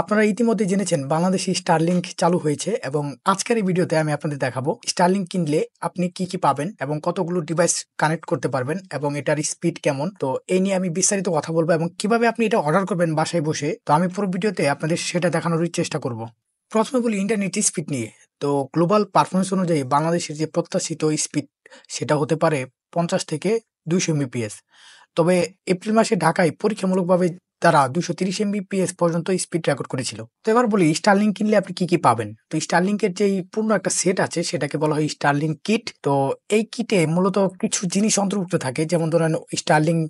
আপনারা ইতিমধ্যে জেনেছেন বাংলাদেশে স্টারলিংক চালু হয়েছে এবং আজকের এই ভিডিওতে আমি আপনাদের দেখাবো স্টারলিংক কিনলে আপনি কি পাবেন এবং কতগুলো ডিভাইস কানেক্ট করতে পারবেন এবং এটার স্পিড কেমন। তো এই নিয়ে আমি বিস্তারিত কথা বলবো এবং কিভাবে আপনি এটা অর্ডার করবেন বাসায় বসে। তো আমি পুরো ভিডিওতে আপনাদের সেটা দেখানোর চেষ্টা করব। প্রথমে বলি ইন্টারনেট স্পিড নিয়ে। তো গ্লোবাল পারফরমেন্স অনুযায়ী বাংলাদেশের যে প্রত্যাশিত স্পিড সেটা হতে পারে 50 থেকে 200 এমবিপিএস। তবে এপ্রিল মাসে ঢাকায় পরীক্ষামূলকভাবে তারা 230 এমবিপিএস পর্যন্ত স্পিড রেকর্ড করেছিল। তো এবার বলি স্টারলিংক কিনলে আপনি কি পাবেন। তো স্টারলিংকের যে পূর্ণ একটা সেট আছে সেটাকে বলা হয় স্টারলিংক কিট। তো এই কিটে মূলত কিছু জিনিস অন্তর্ভুক্ত থাকে, যেমন ধরেন স্টারলিংক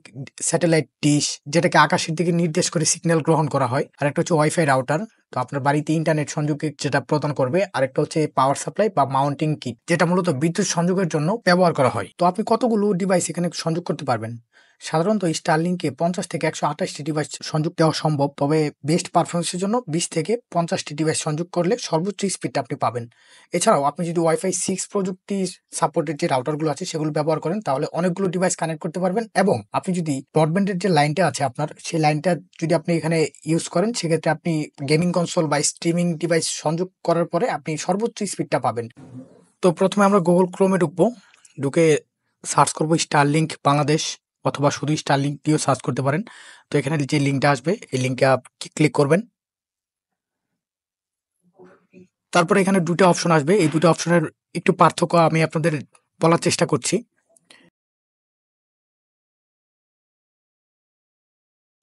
স্যাটেলাইট ডিশ, যেটাকে আকাশের দিকে নির্দেশ করে সিগন্যাল গ্রহণ করা হয়। আর একটা হচ্ছে ওয়াইফাই রাউটার, তো আপনার বাড়িতে ইন্টারনেট সংযোগে যেটা প্রদান করবে। আরেকটা হচ্ছে পাওয়ার সাপ্লাই বা মাউন্টিং কিট, যেটা মূলত বিদ্যুৎ সংযোগের জন্য ব্যবহার করা হয়। তো আপনি কতগুলো ডিভাইস এখানে সংযোগ করতে পারবেন। সাধারণত স্টারলিংকে 50 থেকে 128টি ডিভাইস সংযোগ দেওয়া সম্ভব, তবে বেস্ট পারফরমেন্সের জন্য 20 থেকে 50টি ডিভাইস সংযোগ করলে সর্বোচ্চ স্পিডটা আপনি পাবেন। এছাড়াও আপনি যদি ওয়াইফাই 6 প্রযুক্তি সাপোর্টেড যে রাউটারগুলো আছে সেগুলো ব্যবহার করেন তাহলে অনেকগুলো ডিভাইস কানেক্ট করতে পারবেন। এবং আপনি যদি ব্রডব্যান্ডের যে লাইনটা আছে আপনার, সেই লাইনটা যদি আপনি এখানে ইউজ করেন সেক্ষেত্রে আপনি গেমিং কনসোল বা স্ট্রিমিং ডিভাইস সংযোগ করার পরে আপনি সর্বোচ্চ স্পিডটা পাবেন। তো প্রথমে আমরা গুগল ক্রোমে ঢুকে সার্চ করবো স্টারলিংক বাংলাদেশ, অথবা শুধু স্টারলিংক দিয়েও সার্চ করতে পারেন। তো এখানে যে লিঙ্কটা আসবে এই লিঙ্কে ক্লিক করবেন। তারপরে এখানে দুটো অপশন আসবে, এই দুটো অপশনের একটু পার্থক্য আমি আপনাদের বলার চেষ্টা করছি।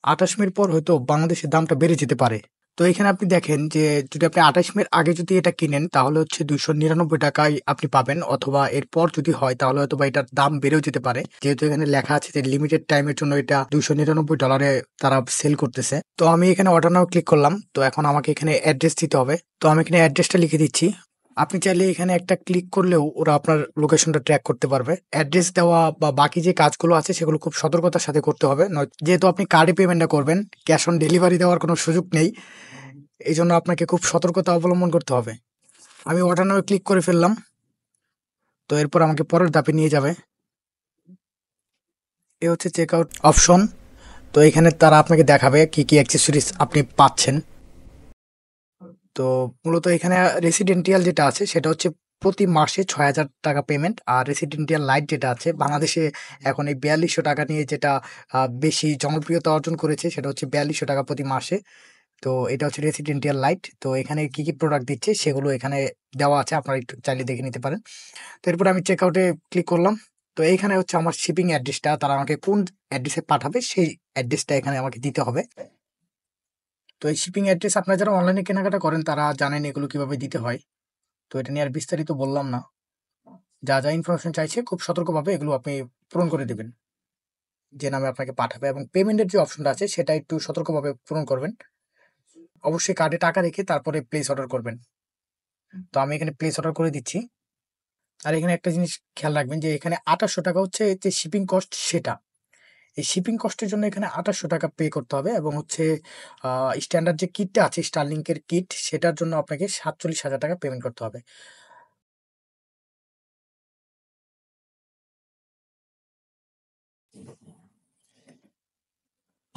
28 মিনিট পর হয়তো বাংলাদেশের দামটা বেড়ে যেতে পারে। তো এখানে আপনি দেখেন যে যদি আপনি 28 মিনিট আগে যদি এটা কিনেন তাহলে হচ্ছে 299 টাকায় আপনি পাবেন, অথবা এরপর যদি হয় তাহলে হয়তো বা এটার দাম বেড়েও যেতে পারে, যেহেতু এখানে লেখা আছে যে লিমিটেড টাইমের জন্য এটা $299 তারা সেল করতেছে। তো আমি এখানে অর্ডার নাও ক্লিক করলাম। তো এখন আমাকে এখানে অ্যাড্রেস দিতে হবে, তো আমি এখানে অ্যাড্রেসটা লিখে দিচ্ছি। আপনি চাইলে এখানে একটা ক্লিক করলেও ওরা আপনার লোকেশনটা ট্র্যাক করতে পারবে। অ্যাড্রেস দেওয়া বা বাকি যে কাজগুলো আছে সেগুলো খুব সতর্কতার সাথে করতে হবে, নয় যেহেতু আপনি কার্ডে পেমেন্টটা করবেন, ক্যাশ অন ডেলিভারি দেওয়ার কোনো সুযোগ নেই। এই জন্য আপনাকে খুব সতর্কতা অবলম্বন করতে হবে। আমি অর্ডার নাও ক্লিক করে ফেললাম। তো এরপর আমাকে পরের ধাপে নিয়ে যাবে। এ হচ্ছে চেক আউট অপশন। তো এখানে তারা আপনাকে দেখাবে কি কি অ্যাক্সেসরিজ আপনি পাচ্ছেন। তো মূলত এখানে রেসিডেন্টিয়াল যেটা আছে সেটা হচ্ছে প্রতি মাসে 6,000 টাকা পেমেন্ট। আর রেসিডেন্টিয়াল লাইট যেটা আছে বাংলাদেশে এখন এই 4200 টাকা নিয়ে যেটা বেশি জনপ্রিয়তা অর্জন করেছে, সেটা হচ্ছে 4200 টাকা প্রতি মাসে। তো এটা হচ্ছে রেসিডেন্টিয়াল লাইট। তো এখানে কি কি প্রোডাক্ট দিচ্ছে সেগুলো এখানে দেওয়া আছে, আপনারা একটু চাইলে দেখে নিতে পারেন। তো এরপর আমি চেক আউটে ক্লিক করলাম। তো এইখানে হচ্ছে আমার শিপিং অ্যাড্রেসটা, তারা আমাকে কোন অ্যাড্রেসে পাঠাবে সেই অ্যাড্রেসটা এখানে আমাকে দিতে হবে। তো এই শিপিং অ্যাড্রেস আপনারা যারা অনলাইনে কেনাকাটা করেন তারা জানেন এগুলো কিভাবে দিতে হয়। তো এটা নিয়ে আর বিস্তারিত বললাম না। যা যা ইনফরমেশন চাইছে খুব সতর্কভাবে এগুলো আপনি পূরণ করে দেবেন, যে নামে আপনাকে পাঠাবে। এবং পেমেন্টের যে অপশনটা আছে সেটা একটু সতর্কভাবে পূরণ করবেন। অবশ্যই কার্ডে টাকা রেখে তারপরে প্লেস অর্ডার করবেন। তো আমি এখানে প্লেস অর্ডার করে দিচ্ছি। আর এখানে একটা জিনিস খেয়াল রাখবেন যে এখানে 2800 টাকা হচ্ছে যে শিপিং কস্ট সেটা। এই শিপিং কস্টের জন্য এখানে 2800 টাকা পে করতে হবে। এবং হচ্ছে স্ট্যান্ডার্ড যে কিটটা আছে স্টারলিংকের কিট, সেটার জন্য আপনাকে 47,000 টাকা পেমেন্ট করতে হবে।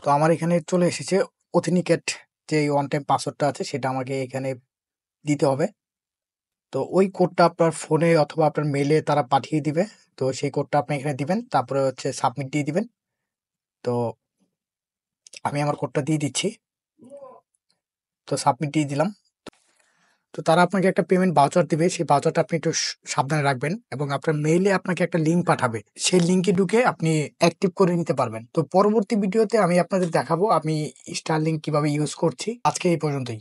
তো আমার এখানে চলে এসেছে অথেনিকেট, যে ওয়ান টাইম পাসওয়ার্ডটা আছে সেটা আমাকে এখানে দিতে হবে। তো ওই কোডটা আপনার ফোনে অথবা আপনার মেলে তারা পাঠিয়ে দিবে। তো সেই কোডটা আপনি এখানে দিবেন, তারপরে হচ্ছে সাবমিট দিয়ে দিবেন। তো আমি আমার কোডটা দিয়ে দিচ্ছি। তো সাবমিট দিয়ে দিলাম। তো তারা আপনাকে একটা পেমেন্ট ভাউচার দিবে, সেই ভাউচারটা আপনি একটু সাবধানে রাখবেন এবং আপনার মেইলে আপনাকে একটা লিঙ্ক পাঠাবে, সেই লিঙ্কে ঢুকে আপনি অ্যাক্টিভ করে নিতে পারবেন। তো পরবর্তী ভিডিওতে আমি আপনাদের দেখাবো আমি স্টারলিংক কিভাবে ইউজ করছি। আজকে এই পর্যন্তই।